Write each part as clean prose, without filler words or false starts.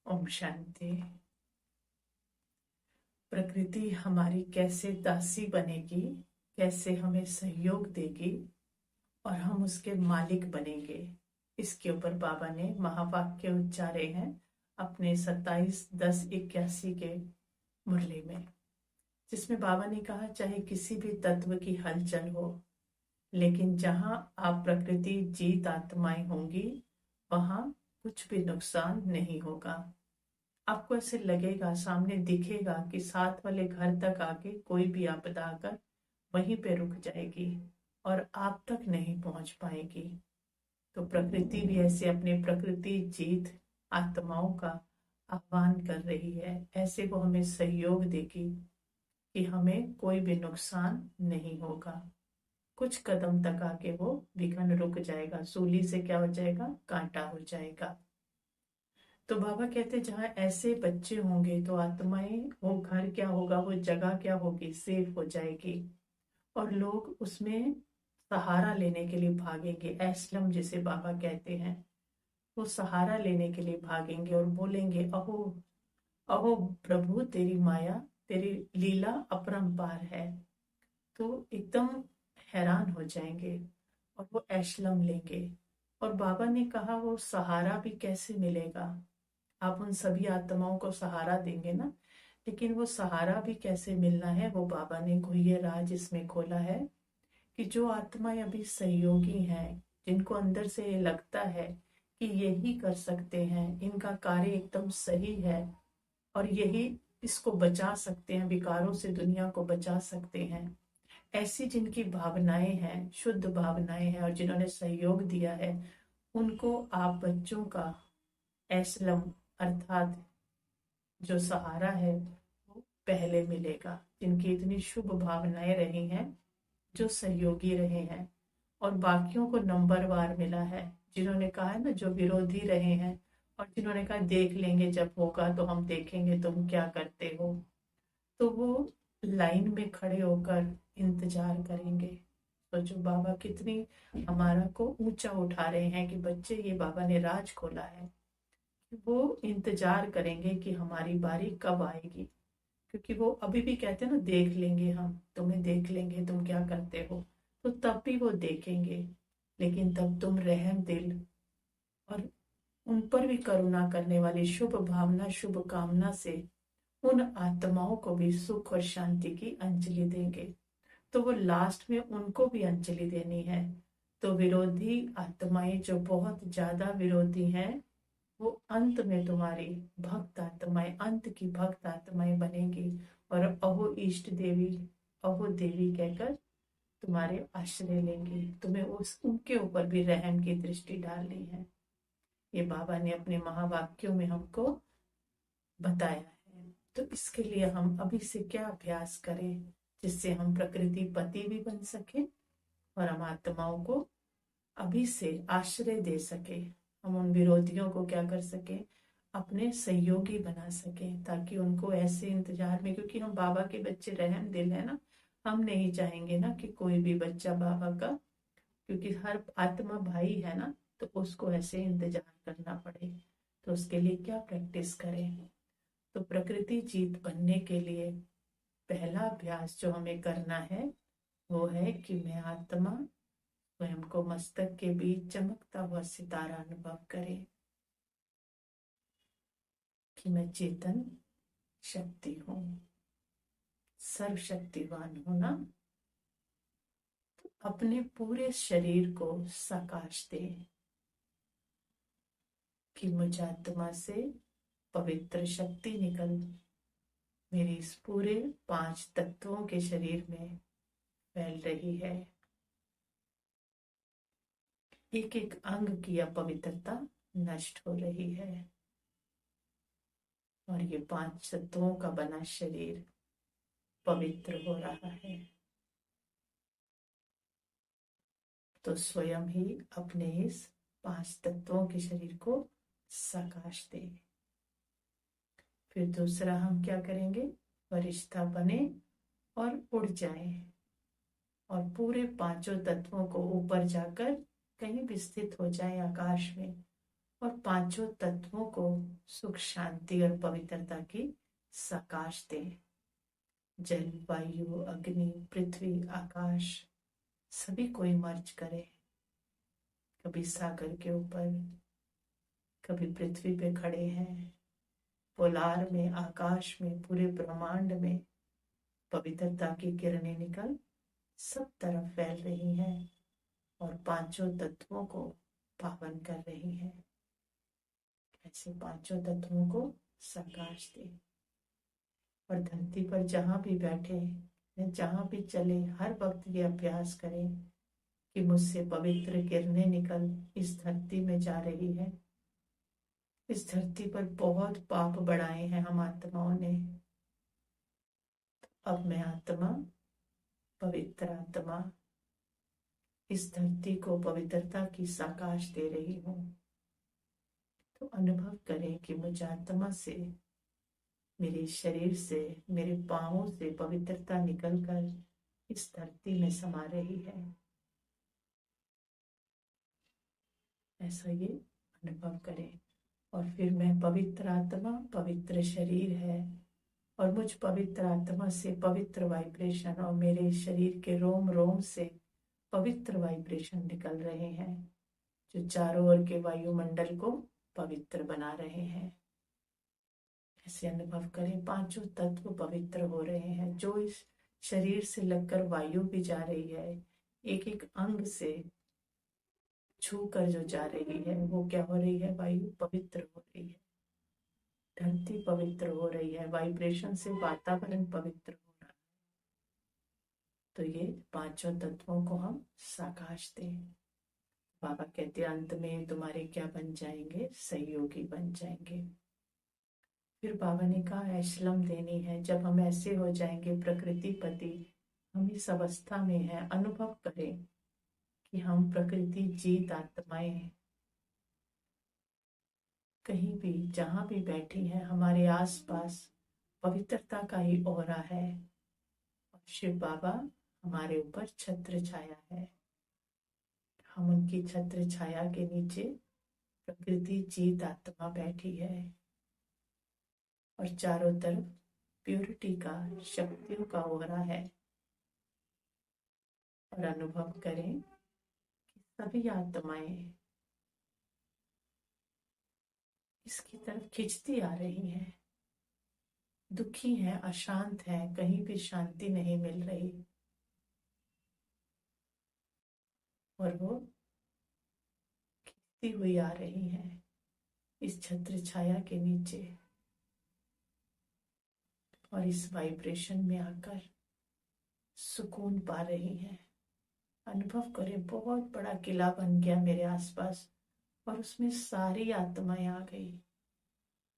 ओम शांति। प्रकृति हमारी कैसे दासी बनेगी, कैसे हमें सहयोग देगी और हम उसके मालिक बनेंगे, इसके ऊपर बाबा ने महावाक्य उच्चारे हैं अपने 27-10-81 के मुरली में, जिसमें बाबा ने कहा चाहे किसी भी तत्व की हलचल हो, लेकिन जहां आप प्रकृति जीत आत्माएं होंगी वहां कुछ भी नुकसान नहीं होगा। आपको ऐसे लगेगा, सामने दिखेगा कि साथ वाले घर तक आके कोई भी आपदा आकर वहीं पे रुक जाएगी और आप तक नहीं पहुंच पाएगी। तो प्रकृति भी ऐसे अपने प्रकृति जीत आत्माओं का आह्वान कर रही है, ऐसे वो हमें सहयोग देगी कि हमें कोई भी नुकसान नहीं होगा। कुछ कदम तक आके वो विघन रुक जाएगा, सूली से क्या हो जाएगा, कांटा हो जाएगा। तो बाबा कहते जहाँ ऐसे बच्चे होंगे तो आत्माएं, वो घर क्या होगा, वो जगह क्या होगी, सेफ हो जाएगी और लोग उसमें सहारा लेने के लिए भागेंगे। एस्लम जिसे बाबा कहते हैं, वो सहारा लेने के लिए भागेंगे और बोलेंगे अहो अहो प्रभु, तेरी माया, तेरी लीला अपरंपार है। तो एकदम हैरान हो जाएंगे और वो एस्लम लेंगे। और बाबा ने कहा वो सहारा भी कैसे मिलेगा, आप उन सभी आत्माओं को सहारा देंगे ना, लेकिन वो सहारा भी कैसे मिलना है, वो बाबा ने गुह्य राज इसमें खोला है कि जो आत्माएं अभी सहयोगी हैं, जिनको अंदर से ये लगता है कि यही कर सकते हैं, इनका कार्य एकदम सही है और यही इसको बचा सकते हैं, विकारों से दुनिया को बचा सकते हैं, ऐसी जिनकी भावनाएं हैं, शुद्ध भावनाएं हैं और जिन्होंने सहयोग दिया है, उनको आप बच्चों का एस्लम अर्थात जो सहारा है वो पहले मिलेगा। जिनकी इतनी शुभ भावनाएं रही हैं, जो सहयोगी रहे हैं, और बाकियों को नंबरवार मिला है। जिन्होंने कहा है ना, जो विरोधी रहे हैं और जिन्होंने कहा देख लेंगे, जब होगा तो हम देखेंगे तुम क्या करते हो, तो वो लाइन में खड़े होकर इंतजार करेंगे। तो जो बाबा कितनी हमारा को ऊंचा उठा रहे हैं कि बच्चे, ये बाबा ने राज खोला है, वो इंतजार करेंगे कि हमारी बारी कब आएगी। क्योंकि वो अभी भी कहते हैं ना, देख लेंगे, हम तुम्हें देख लेंगे, तुम क्या करते हो, तो तब भी वो देखेंगे। लेकिन तब तुम रहम दिल और उन पर भी करुणा करने वाली शुभ भावना, शुभ कामना से उन आत्माओं को भी सुख और शांति की अंजलि देंगे। तो वो लास्ट में उनको भी अंजलि देनी है। तो विरोधी आत्माएं जो बहुत ज्यादा विरोधी हैं, वो अंत में तुम्हारी भक्त आत्माएं, अंत की भक्त आत्माएं बनेंगी और अहो इष्ट देवी, अहो देवी कहकर तुम्हारे आश्रय लेंगी। तुम्हें उस उनके ऊपर भी रहम की दृष्टि डालनी है। ये बाबा ने अपने महावाक्यों में हमको बताया है। तो इसके लिए हम अभी से क्या अभ्यास करें, जिससे हम प्रकृति पति भी बन सके और हम आत्माओं को अभी से आश्रय दे सके। हम उन विरोधियों को क्या कर सके, अपने सहयोगी बना सके, ताकि उनको ऐसे इंतजार में, क्योंकि हम बाबा के बच्चे रहम दिल है ना, हम नहीं चाहेंगे ना कि कोई भी बच्चा बाबा का, क्योंकि हर आत्मा भाई है ना, तो उसको ऐसे इंतजार करना पड़े। तो उसके लिए क्या प्रैक्टिस करें। तो प्रकृति जीत बनने के लिए पहला अभ्यास जो हमें करना है वो है कि मैं आत्मा स्वयं को मस्तक के बीच चमकता हुआ सितारा अनुभव करे, कि मैं चेतन शक्ति हूं, सर्वशक्तिवान हूं ना। तो अपने पूरे शरीर को सकाश दे कि मुझ आत्मा से पवित्र शक्ति निकल मेरे इस पूरे 5 तत्वों के शरीर में फैल रही है। एक एक अंग की अपवित्रता नष्ट हो रही है और ये 5 तत्वों का बना शरीर पवित्र हो रहा है। तो स्वयं ही अपने इस 5 तत्वों के शरीर को सकाश दे। फिर दूसरा हम क्या करेंगे, फरिश्ता बने और उड़ जाए और पूरे 5 तत्वों को ऊपर जाकर कहीं भी स्थित हो जाए आकाश में, और 5 तत्वों को सुख शांति और पवित्रता की साकाश दे। जल, वायु, अग्नि, पृथ्वी, आकाश सभी को इमर्ज करे। कभी सागर के ऊपर, कभी पृथ्वी पे खड़े हैं, पोलार में, आकाश में, पूरे ब्रह्मांड में पवित्रता की किरणें निकल सब तरफ फैल रही हैं और पांचों तत्वों को पावन कर रही हैं। ऐसे पांचों तत्वों को प्रकाश दे और धरती पर जहां भी बैठे, जहां भी चले, हर वक्त ये अभ्यास करें कि मुझसे पवित्र किरणें निकल इस धरती में जा रही है। इस धरती पर बहुत पाप बढ़ाए हैं हम आत्माओं ने। अब मैं आत्मा, पवित्र आत्मा, इस धरती को पवित्रता की साकाश दे रही हूँ। तो अनुभव करें कि मुझ आत्मा से, मेरे शरीर से, मेरे पांवों से पवित्रता निकलकर इस धरती में समा रही है। ऐसा ये अनुभव करें। और फिर मैं पवित्र आत्मा, पवित्र शरीर है और मुझ पवित्र आत्मा से पवित्र वाइब्रेशन और मेरे शरीर के रोम रोम से पवित्र वाइब्रेशन निकल रहे हैं जो चारों ओर के वायुमंडल को पवित्र बना रहे हैं। ऐसे अनुभव करें पांचों तत्व पवित्र हो रहे हैं। जो इस शरीर से लगकर वायु भी जा रही है, एक एक अंग से छू कर जो जा रही है, वो क्या हो रही है? वायु पवित्र हो रही है, धरती पवित्र हो रही है, वाइब्रेशन से वातावरण पवित्र हो रहा है। तो ये पांचों तत्वों को हम साकाश दें। बाबा कहते अंत में तुम्हारे क्या बन जाएंगे? सहयोगी बन जाएंगे। फिर बाबा ने कहा ऐशलम देनी है। जब हम ऐसे हो जाएंगे प्रकृति पति, हम इस अवस्था में हैं, अनुभव करें कि हम प्रकृति जीत आत्माएं हैं। कहीं भी जहां भी बैठी हैं, हमारे आसपास पवित्रता का ही ऑरा है और शिव बाबा हमारे ऊपर छत्र छाया है। हम उनकी छत्र छाया के नीचे प्रकृति जीत आत्मा बैठी है और चारों तरफ प्यूरिटी का, शक्तियों का ऑरा है। और अनुभव करें कि सभी आत्माएं इसकी तरफ खिंचती आ रही हैं, दुखी हैं, अशांत हैं, कहीं भी शांति नहीं मिल रही और वो खिंचती हुई आ रही हैं इस छत्र छाया के नीचे और इस वाइब्रेशन में आकर सुकून पा रही हैं। अनुभव करें बहुत बड़ा किला बन गया मेरे आसपास और उसमें सारी आत्माएं आ गई,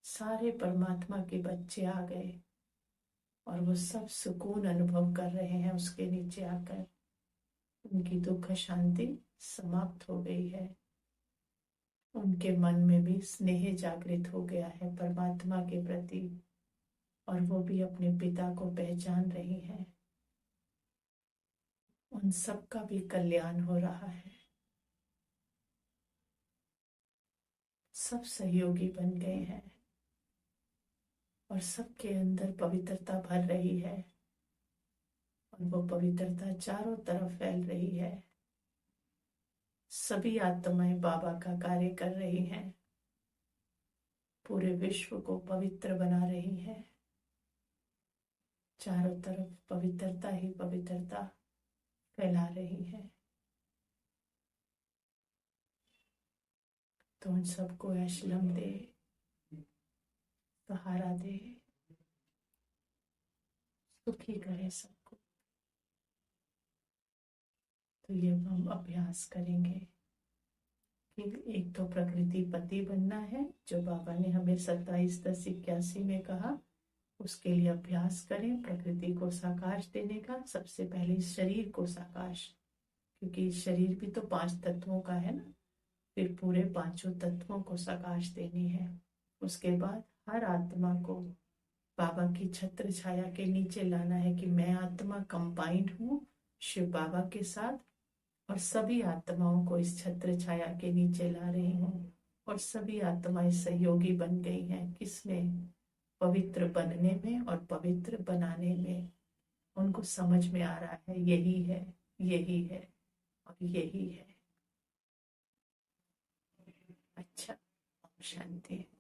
सारे परमात्मा के बच्चे आ गए और वो सब सुकून अनुभव कर रहे हैं उसके नीचे आकर। उनकी दुख शांति समाप्त हो गई है, उनके मन में भी स्नेह जागृत हो गया है परमात्मा के प्रति और वो भी अपने पिता को पहचान रही हैं। उन सब का भी कल्याण हो रहा है, सब सहयोगी बन गए हैं और सबके अंदर पवित्रता भर रही है और वो पवित्रता चारों तरफ फैल रही है। सभी आत्माएं बाबा का कार्य कर रही हैं, पूरे विश्व को पवित्र बना रही हैं। चारों तरफ पवित्रता ही पवित्रता फैला रही है। तो उन सबको ऐशलम दे, सहारा दे, सुखी करे सबको। तो ये हम अभ्यास करेंगे कि एक तो प्रकृति पति बनना है जो बाबा ने हमें 27/10/81 में कहा, उसके लिए अभ्यास करें प्रकृति को साकाश देने का। सबसे पहले शरीर को साकाश, क्योंकि शरीर भी तो 5 तत्वों का है ना, फिर पूरे पांचों तत्वों को साकाश देनी है। उसके बाद हर आत्मा को बाबा की छत्र छाया के नीचे लाना है कि मैं आत्मा कंबाइंड हूँ शिव बाबा के साथ और सभी आत्माओं को इस छत्र छाया के नीचे ला रही हूँ और सभी आत्माएं सहयोगी बन गई हैं, किसमें? पवित्र बनने में और पवित्र बनाने में। उनको समझ में आ रहा है यही है, यही है और यही है। अच्छा, शांति।